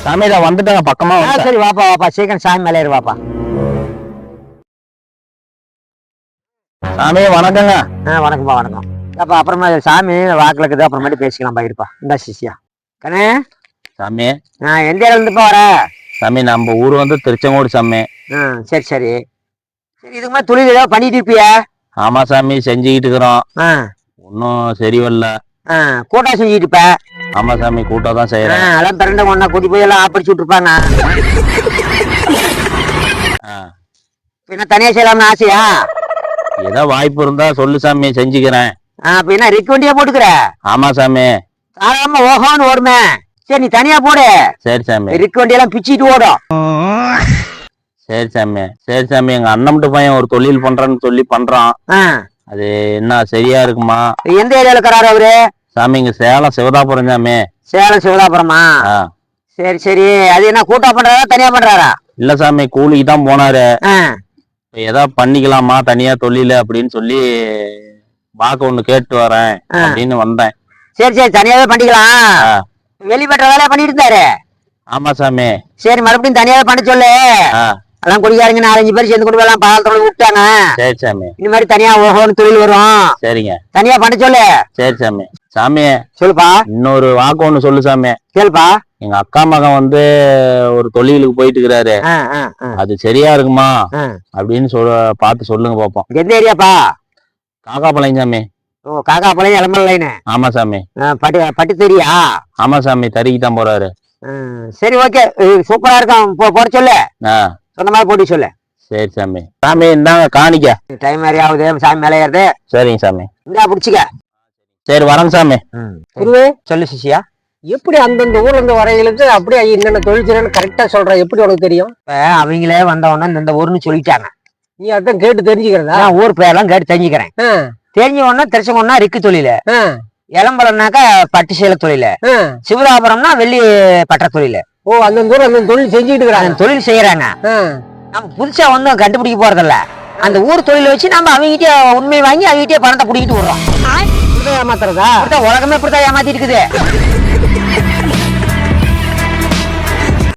சாமி இதை வந்துட்டாங்க பக்கமா. சரி வாப்பா வாப்பா, சீக்கிரம் சாமி மேலே ஏறு வாப்பா. சாமி வணக்கங்க. வணக்கம்ப்பா வணக்கம். அப்பா அப்புறமா சாமி வாக்கில் இருக்குது, அப்புறமேட்டு பேசிக்கலாம் இருப்பா. இந்த சிஷ்யா கண்ணே. சாமி எந்த இடத்துல இருந்துப்பா வர? சாமி நம்ம ஊர் வந்து திருச்செங்கோடு சாமி. சரி சரி சரி. இதுக்கு மாதிரி தொழில் ஏதாவது பண்ணிட்டு இருப்பியா? ஆமா சாமி செஞ்சுக்கிட்டு இருக்கிறோம். ஒன்னும் சரி வரல. கூட்டா செஞ்சுட்டு இருப்ப? ஆமா சாமி கூட்டா தான் செய்யறேன். அதான் பிறண்ட ஒன்னா கூட்டி போய் எல்லாம் ஆப்படிச்சு விட்டுருப்பாங்க. பின்ன தனியா செய்யலாம்னு ஆசையா? ஏதோ வாய்ப்பு இருந்தா சொல்லு சாமி செஞ்சுக்கிறேன். பின்ன ரிக் வண்டியா போட்டுக்கிற? ஆமா சாமி. சாதாரணமா ஓஹோன்னு ஓடுமே. சரி நீ தனியா போடு. சரி சாமி. ரிக் வண்டியெல்லாம் பிச்சுட்டு ஓடும். சரி சாமி சரி சாமி. எங்க அண்ணன் பையன் ஒரு தொழில் பண்றான்னு சொல்லி பண்றான். அது என்ன சரியா இருக்குமா? எந்த ஏரியால இருக்கிறாரு அவரு? சாமி இங்க சேலம் சிவதாபுரம் சாமி. சேலம் சிவதாபுரமா? சரி சரி. அது என்ன கூட்டா பண்றாரா தனியா பண்றாரா? இல்ல சாமி கூலிக்கு தான் போனாரு. ஏதாவது பண்ணிக்கலாமா தனியா தொழில் அப்படின்னு சொல்லி பாக்க ஒண்ணு கேட்டு வரேன் அப்படின்னு வந்தேன். சரி சரி தனியாவே பண்ணிக்கலாம். வெளிப்பட்ட வேலையா பண்ணிட்டு இருந்தாரு. ஆமா சாமி. சரி மறுபடியும் தனியாவே பண்ண சொல்லு. எல்லாம் குடிக்காரங்க 4-5 பேர் சேர்ந்து கொண்டு போயெல்லாம் பால் தொழில் விட்டாங்க. சரி சாமி. இந்த மாதிரி தனியா ஓஹோன்னு தொழில் வரும். சரிங்க. தனியா பண்ண சொல்லு. சரி சாமி. சாமி சொல்லுப்பா. இன்னொரு வாக்கு ஒண்ணு சொல்லு சாமி. கேளுப்பா. எங்க அக்கா மகன் வந்து ஒரு தொழிலுக்கு போயிட்டு இருக்கிறாரு. அது சரியா இருக்குமா அப்படின்னு பார்த்து சொல்லுங்க பாப்போம். எந்த ஏரியாப்பா? காக்காபாளையம் சாமி. ஓ காக்காபாளையம் எலம்பல் லைனு. ஆமா சாமி. பட்டு தெரியா? ஆமா சாமி தறிக்கு தான் போறாரு. சரி ஓகே சூப்பரா இருக்கும். போட சொல்லு. சொன்ன மாதிரி போட்டு சொல்லு. சரி சாமி. சாமி இந்தாங்க காணிக்க. டைம் மாதிரி ஆகுது சாமி மேலே ஏறுது. சரிங்க சாமி. இந்தா பிடிச்சிக்க. சரி வரேங்க சாமி. குருவே சொல்லு சிஷ்யா. எப்படி அந்தந்த ஊர்ல இருந்து வரைகளுக்கு அப்படியே என்னென்ன தொழில் செய்யறேன்னு கரெக்டா சொல்ற? எப்படி உனக்கு தெரியும்? அவங்களே வந்தவொடனே இந்த ஊர்னு சொல்லிட்டாங்க. நீ அதான் கேட்டு தெரிஞ்சுக்கிறதா? ஊர் பேரெல்லாம் கேட்டு தெரிஞ்சுக்கிறேன். தெரிஞ்ச உடனே திருச்செங்கோடுனா ரிக்கு தொழில், இளம்பலம்னாக்கா பட்டு சேலை தொழில், சிவதாபுரம்னா வெள்ளி பட்ட தொழில். ஓ அந்தந்த ஊர் அந்த தொழில் செஞ்சுட்டு இருக்கிறாங்க. தொழில் செய்யறாங்க. நம்ம புதுசா வந்து கண்டுபிடிக்க போறதில்ல. அந்த ஊர் தொழில வச்சு நம்ம அவங்ககிட்ட உண்மை வாங்கி அவங்ககிட்ட பணத்தை பிடிக்கிட்டு விடுறோம். ஏமாத்துறதா? உலகமே இப்படித்தான் ஏமாத்திட்டு இருக்குது.